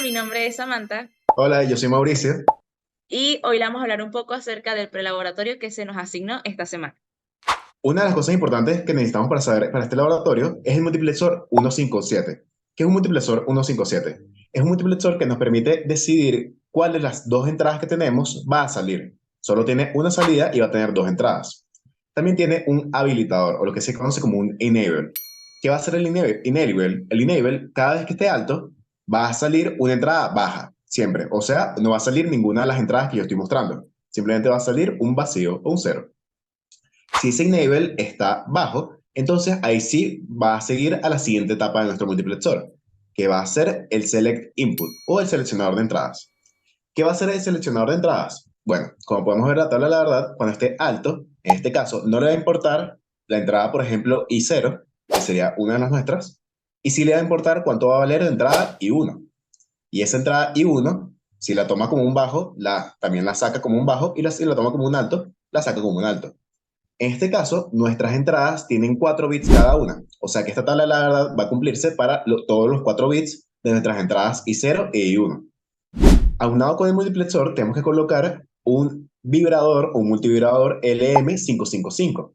mi nombre es Samantha Hola, yo soy Mauricio. y hoy le vamos a hablar un poco acerca del prelaboratorio que se nos asignó esta semana. Una de las cosas importantes que necesitamos para saber para este laboratorio es el multiplexor 157. ¿Qué es un multiplexor 157? Es un multiplexor que nos permite decidir cuál de las dos entradas que tenemos va a salir. Solo tiene una salida y va a tener dos entradas. También tiene un habilitador, o lo que se conoce como un enable. ¿Qué va a hacer el enable? El enable, cada vez que esté alto, va a salir una entrada baja, siempre. O sea, no va a salir ninguna de las entradas que yo estoy mostrando. Simplemente va a salir un vacío o un cero. Si ese enable está bajo, entonces ahí sí va a seguir a la siguiente etapa de nuestro multiplexor, que va a ser el select input o el seleccionador de entradas. ¿Qué va a ser el seleccionador de entradas? Bueno, como podemos ver en la tabla, la verdad, cuando esté alto, en este caso, no le va a importar la entrada, por ejemplo, I0, que sería una de las nuestras, y sí le va a importar cuánto va a valer de entrada I1. Y esa entrada I1, si la toma como un bajo, también la saca como un bajo, y si la toma como un alto, la saca como un alto. En este caso, nuestras entradas tienen 4 bits cada una. O sea que esta tabla, la verdad, va a cumplirse para todos los 4 bits de nuestras entradas I0 e I1. Aunado con el multiplexor, tenemos que colocar un vibrador o un multivibrador LM555.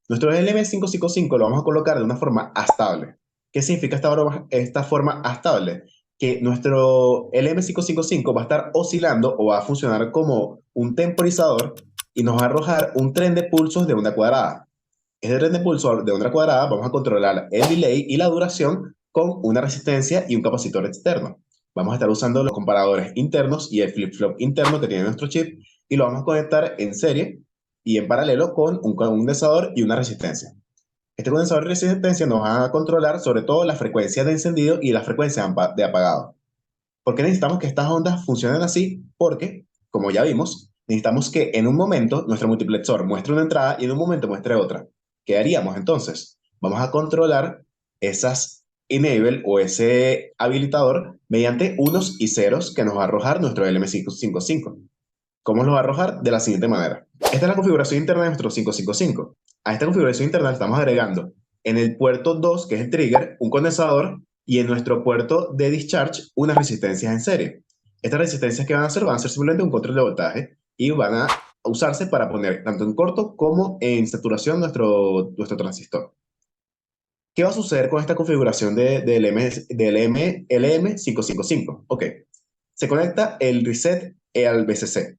Nuestro LM555 lo vamos a colocar de una forma astable. ¿Qué significa esta forma astable? Que nuestro LM555 va a estar oscilando o va a funcionar como un temporizador y nos va a arrojar un tren de pulsos de onda cuadrada. Este tren de pulsos de onda cuadrada vamos a controlar el delay y la duración con una resistencia y un capacitor externo. Vamos a estar usando los comparadores internos y el flip-flop interno que tiene nuestro chip y lo vamos a conectar en serie y en paralelo con un condensador y una resistencia. Este condensador y resistencia nos van a controlar sobre todo la frecuencia de encendido y la frecuencia de apagado. ¿Por qué necesitamos que estas ondas funcionen así? Porque, como ya vimos, necesitamos que en un momento nuestro multiplexor muestre una entrada y en un momento muestre otra. ¿Qué haríamos entonces? Vamos a controlar esas enable o ese habilitador mediante unos y ceros que nos va a arrojar nuestro LM555. ¿Cómo lo va a arrojar? De la siguiente manera. Esta es la configuración interna de nuestro 555. A esta configuración interna le estamos agregando en el puerto 2, que es el trigger, un condensador y en nuestro puerto de discharge unas resistencias en serie. Estas resistencias que van a ser simplemente un control de voltaje y van a usarse para poner tanto en corto como en saturación nuestro transistor. ¿Qué va a suceder con esta configuración del LM555? Ok, se conecta el reset al VCC.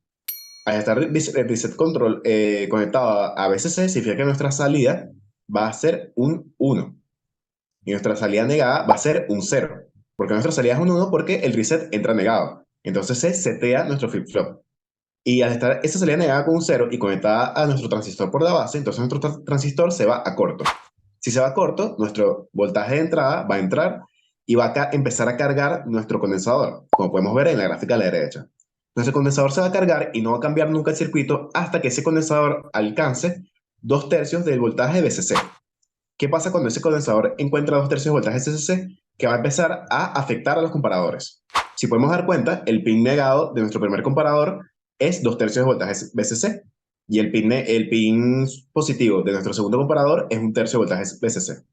Al estar el reset control conectado a VCC, significa que nuestra salida va a ser un 1 y nuestra salida negada va a ser un 0. Porque nuestra salida es un 1 porque el reset entra negado. Entonces se setea nuestro flip-flop. Y al estar esa salida negada con un 0 y conectada a nuestro transistor por la base, entonces nuestro transistor se va a corto. Si se va a corto, nuestro voltaje de entrada va a entrar y va a empezar a cargar nuestro condensador, como podemos ver en la gráfica a la derecha. Nuestro condensador se va a cargar y no va a cambiar nunca el circuito hasta que ese condensador alcance 2/3 del voltaje de VCC. ¿Qué pasa cuando ese condensador encuentra 2/3 del voltaje de VCC? Que va a empezar a afectar a los comparadores. Si podemos dar cuenta, el pin negado de nuestro primer comparador es 2/3 del voltaje VCC y el pin positivo de nuestro segundo comparador es 1/3 del voltaje VCC.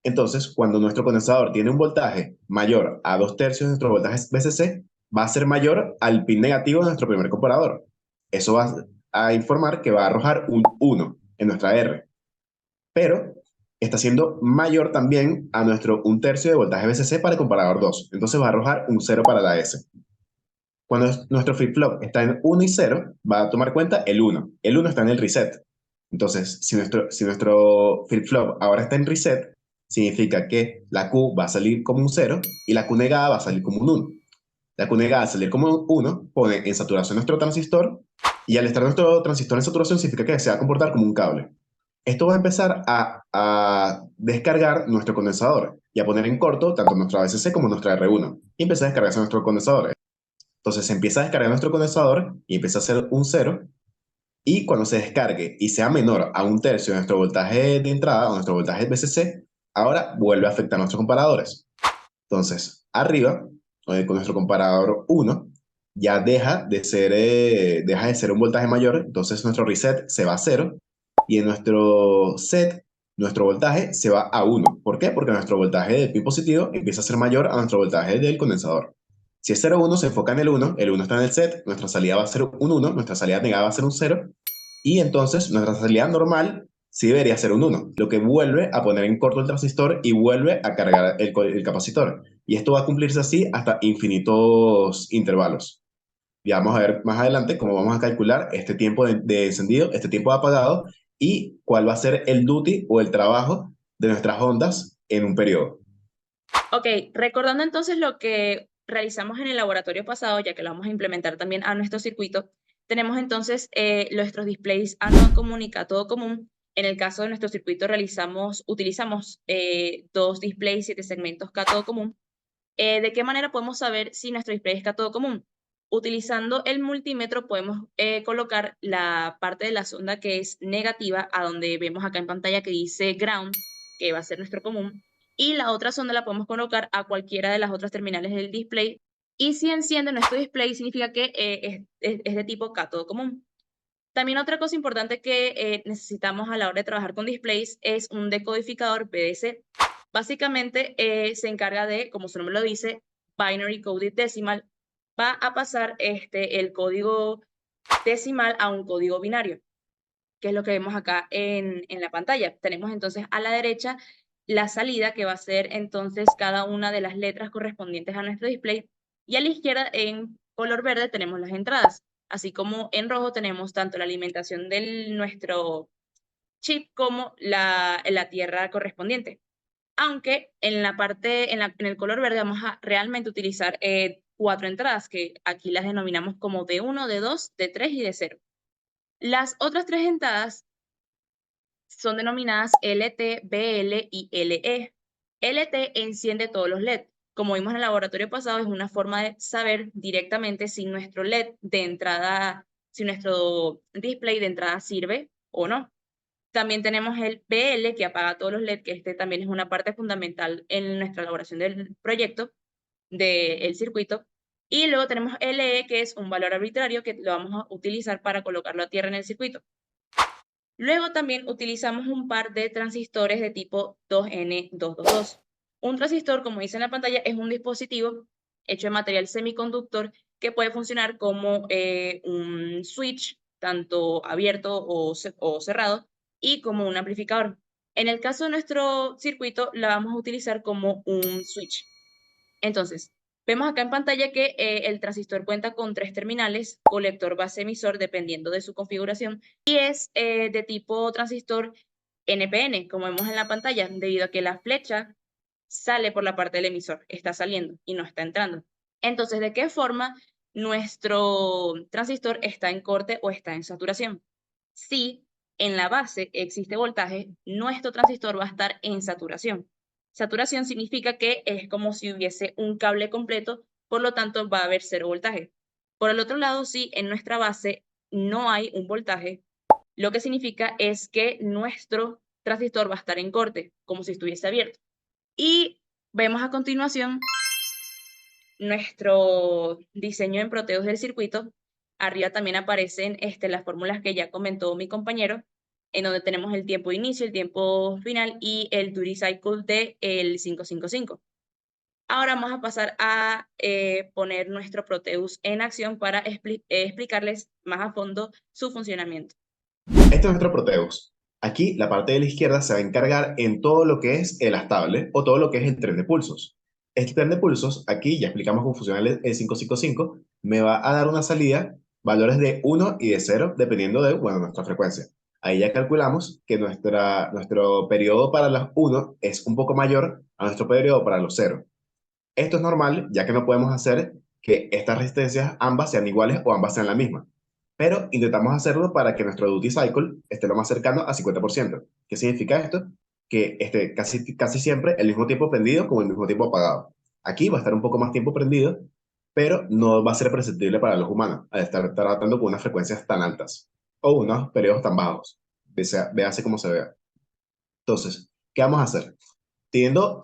Entonces, cuando nuestro condensador tiene un voltaje mayor a 2/3 de nuestro voltaje VCC, va a ser mayor al pin negativo de nuestro primer comparador. Eso va a informar que va a arrojar un 1 en nuestra R. Pero está siendo mayor también a nuestro 1/3 de voltaje VCC para el comparador 2. Entonces va a arrojar un 0 para la S. Cuando nuestro flip-flop está en 1 y 0, va a tomar cuenta el 1. El 1 está en el reset. Entonces, si nuestro flip-flop ahora está en reset, significa que la Q va a salir como un 0 y la Q negada va a salir como un 1. La Q negada al salir como un 1 pone en saturación nuestro transistor y al estar nuestro transistor en saturación significa que se va a comportar como un cable. Esto va a empezar a descargar nuestro condensador y a poner en corto tanto nuestra VCC como nuestra R1 y empieza a descargarse nuestro condensador. Entonces se empieza a descargar nuestro condensador y empieza a hacer un 0 y cuando se descargue y sea menor a 1/3 de nuestro voltaje de entrada o nuestro voltaje VCC, ahora vuelve a afectar a nuestros comparadores. Entonces, arriba, con nuestro comparador 1, ya deja de ser un voltaje mayor, entonces nuestro reset se va a 0 y en nuestro set, nuestro voltaje se va a 1. ¿Por qué? Porque nuestro voltaje del pin positivo empieza a ser mayor a nuestro voltaje del condensador. Si es 0, 1, se enfoca en el 1 está en el set, nuestra salida va a ser un 1, nuestra salida negada va a ser un 0, y entonces nuestra salida normal sí debería ser un 1, lo que vuelve a poner en corto el transistor y vuelve a cargar el capacitor. Y esto va a cumplirse así hasta infinitos intervalos. Ya vamos a ver más adelante cómo vamos a calcular este tiempo de encendido, este tiempo de apagado y cuál va a ser el duty o el trabajo de nuestras ondas en un periodo. Ok, recordando entonces lo que realizamos en el laboratorio pasado, ya que lo vamos a implementar también a nuestro circuito, tenemos entonces nuestros displays ánodo común y cátodo común. En el caso de nuestro circuito utilizamos dos displays, 7 segmentos cátodo común. ¿De qué manera podemos saber si nuestro display es cátodo común? Utilizando el multímetro podemos colocar la parte de la sonda que es negativa, a donde vemos acá en pantalla que dice ground, que va a ser nuestro común, y la otra sonda la podemos colocar a cualquiera de las otras terminales del display, y si enciende nuestro display significa que es de tipo cátodo común. También otra cosa importante que necesitamos a la hora de trabajar con displays es un decodificador BDC. Básicamente se encarga de, como su nombre lo dice, Binary Coded Decimal. Va a pasar el código decimal a un código binario, que es lo que vemos acá en la pantalla. Tenemos entonces a la derecha la salida, que va a ser entonces cada una de las letras correspondientes a nuestro display, y a la izquierda en color verde tenemos las entradas, así como en rojo tenemos tanto la alimentación de nuestro chip como la tierra correspondiente. Aunque en la parte, en el color verde vamos a realmente utilizar 4 entradas, que aquí las denominamos como D1, D2, D3 y D0. Las otras 3 entradas son denominadas LT, BL y LE. LT enciende todos los LED. Como vimos en el laboratorio pasado, es una forma de saber directamente si nuestro LED de entrada, si nuestro display de entrada sirve o no. También tenemos el BL, que apaga todos los LED, que este también es una parte fundamental en nuestra elaboración del proyecto, del circuito. Y luego tenemos LE, que es un valor arbitrario que lo vamos a utilizar para colocarlo a tierra en el circuito. Luego también utilizamos un par de transistores de tipo 2N222. Un transistor, como dice en la pantalla, es un dispositivo hecho de material semiconductor que puede funcionar como un switch, tanto abierto o cerrado, y como un amplificador. En el caso de nuestro circuito, la vamos a utilizar como un switch. Entonces, vemos acá en pantalla que el transistor cuenta con 3 terminales, colector, base, emisor, dependiendo de su configuración, y es de tipo transistor NPN, como vemos en la pantalla, debido a que la flecha sale por la parte del emisor, está saliendo y no está entrando. Entonces, ¿de qué forma nuestro transistor está en corte o está en saturación? Si en la base existe voltaje, nuestro transistor va a estar en saturación. Saturación significa que es como si hubiese un cable completo, por lo tanto va a haber 0 voltaje. Por el otro lado, si en nuestra base no hay un voltaje, lo que significa es que nuestro transistor va a estar en corte, como si estuviese abierto. Y vemos a continuación nuestro diseño en Proteus del circuito. Arriba también aparecen las fórmulas que ya comentó mi compañero, en donde tenemos el tiempo de inicio, el tiempo final y el duty cycle del 555. Ahora vamos a pasar a poner nuestro Proteus en acción para explicarles más a fondo su funcionamiento. Este es nuestro Proteus. Aquí la parte de la izquierda se va a encargar en todo lo que es el estable o todo lo que es el tren de pulsos. Este tren de pulsos, aquí ya explicamos cómo funciona el 555, me va a dar una salida, valores de 1 y de 0, dependiendo de, bueno, nuestra frecuencia. Ahí ya calculamos que nuestro periodo para las 1 es un poco mayor a nuestro periodo para los 0. Esto es normal, ya que no podemos hacer que estas resistencias ambas sean iguales o ambas sean la misma. Pero intentamos hacerlo para que nuestro duty cycle esté lo más cercano a 50%. ¿Qué significa esto? Que esté casi siempre el mismo tiempo prendido como el mismo tiempo apagado. Aquí va a estar un poco más tiempo prendido, pero no va a ser perceptible para los humanos al estar tratando con unas frecuencias tan altas o unos periodos tan bajos. Véase cómo se vea. Entonces, ¿qué vamos a hacer? Teniendo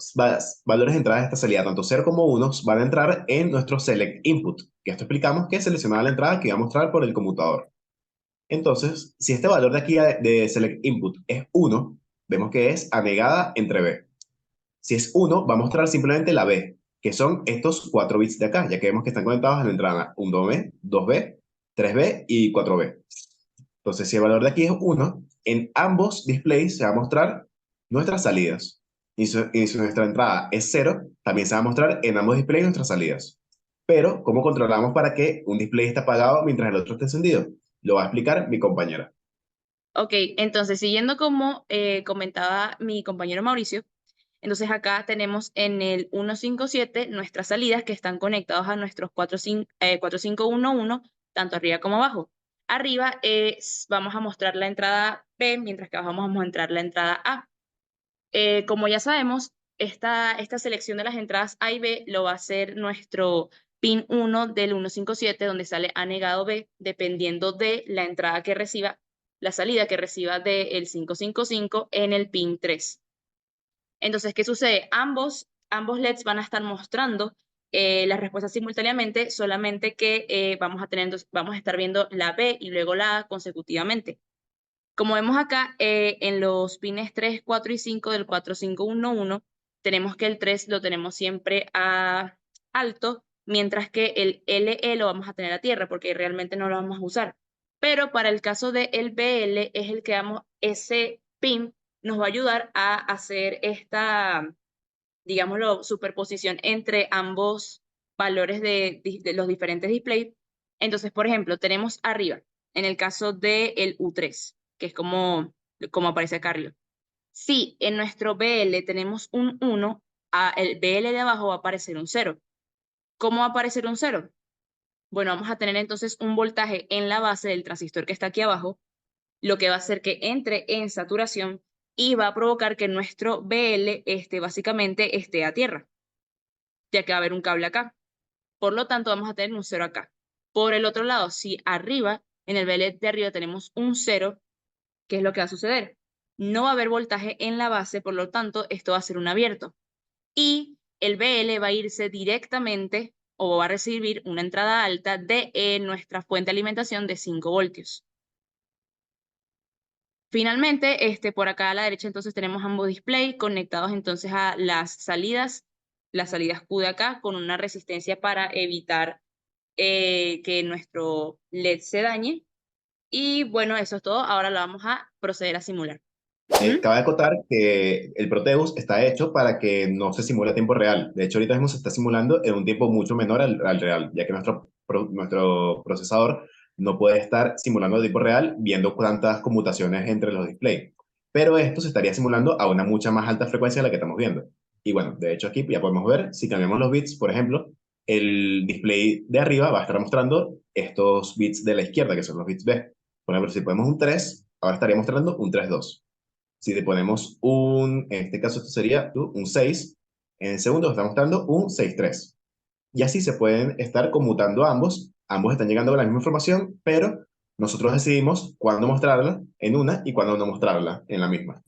valores de entrada de esta salida, tanto 0 como 1, van a entrar en nuestro select input, que esto explicamos que es seleccionar la entrada que va a mostrar por el conmutador. Entonces, si este valor de aquí de select input es 1, vemos que es anegada entre B. Si es 1, va a mostrar simplemente la B. que son estos 4 bits de acá, ya que vemos que están conectados a la entrada 1B, 2B, 3B y 4B. Entonces, si el valor de aquí es 1, en ambos displays se va a mostrar nuestras salidas. Y si nuestra entrada es 0, también se va a mostrar en ambos displays nuestras salidas. Pero, ¿cómo controlamos para que un display esté apagado mientras el otro esté encendido? Lo va a explicar mi compañera. Ok, entonces siguiendo como comentaba mi compañero Mauricio, entonces acá tenemos en el 157 nuestras salidas que están conectados a nuestros 4511, tanto arriba como abajo. Arriba vamos a mostrar la entrada B, mientras que abajo vamos a mostrar la entrada A. Como ya sabemos, esta selección de las entradas A y B lo va a hacer nuestro pin 1 del 157, donde sale A negado B, dependiendo de la entrada que reciba, la salida que reciba del 555 en el pin 3. Entonces, ¿qué sucede? Ambos LEDs van a estar mostrando las respuestas simultáneamente, solamente que vamos a estar viendo la B y luego la A consecutivamente. Como vemos acá, en los pines 3, 4 y 5 del 4511, tenemos que el 3 lo tenemos siempre a alto, mientras que el LE lo vamos a tener a tierra, porque realmente no lo vamos a usar. Pero para el caso del BL es el que ese pin nos va a ayudar a hacer esta, digámoslo, superposición entre ambos valores de los diferentes displays. Entonces, por ejemplo, tenemos arriba, en el caso del U3, que es como aparece acá arriba. Si en nuestro BL tenemos un 1, el BL de abajo va a aparecer un 0. ¿Cómo va a aparecer un 0? Bueno, vamos a tener entonces un voltaje en la base del transistor que está aquí abajo, lo que va a hacer que entre en saturación y va a provocar que nuestro BL básicamente esté a tierra, ya que va a haber un cable acá. Por lo tanto, vamos a tener un 0 acá. Por el otro lado, si arriba, en el BL de arriba tenemos un 0, ¿qué es lo que va a suceder? No va a haber voltaje en la base, por lo tanto, esto va a ser un abierto. Y el BL va a irse directamente o va a recibir una entrada alta de nuestra fuente de alimentación de 5 voltios. Finalmente, por acá a la derecha entonces tenemos ambos displays conectados entonces a las salidas Q de acá con una resistencia para evitar que nuestro LED se dañe. Y bueno, eso es todo. Ahora lo vamos a proceder a simular. ¿Mm? Cabe acotar que el Proteus está hecho para que no se simule a tiempo real. De hecho, ahorita mismo se está simulando en un tiempo mucho menor al real, ya que nuestro procesador no puede estar simulando a tiempo real viendo cuántas conmutaciones entre los displays. Pero esto se estaría simulando a una mucha más alta frecuencia de la que estamos viendo. Y bueno, de hecho aquí ya podemos ver, si cambiamos los bits, por ejemplo, el display de arriba va a estar mostrando estos bits de la izquierda, que son los bits B. Por ejemplo, si ponemos un 3, ahora estaría mostrando un 3,2. Si le ponemos en este caso esto sería un 6, en el segundo está mostrando un 6,3. Y así se pueden estar conmutando ambos están llegando con la misma información, pero nosotros decidimos cuándo mostrarla en una y cuándo no mostrarla en la misma.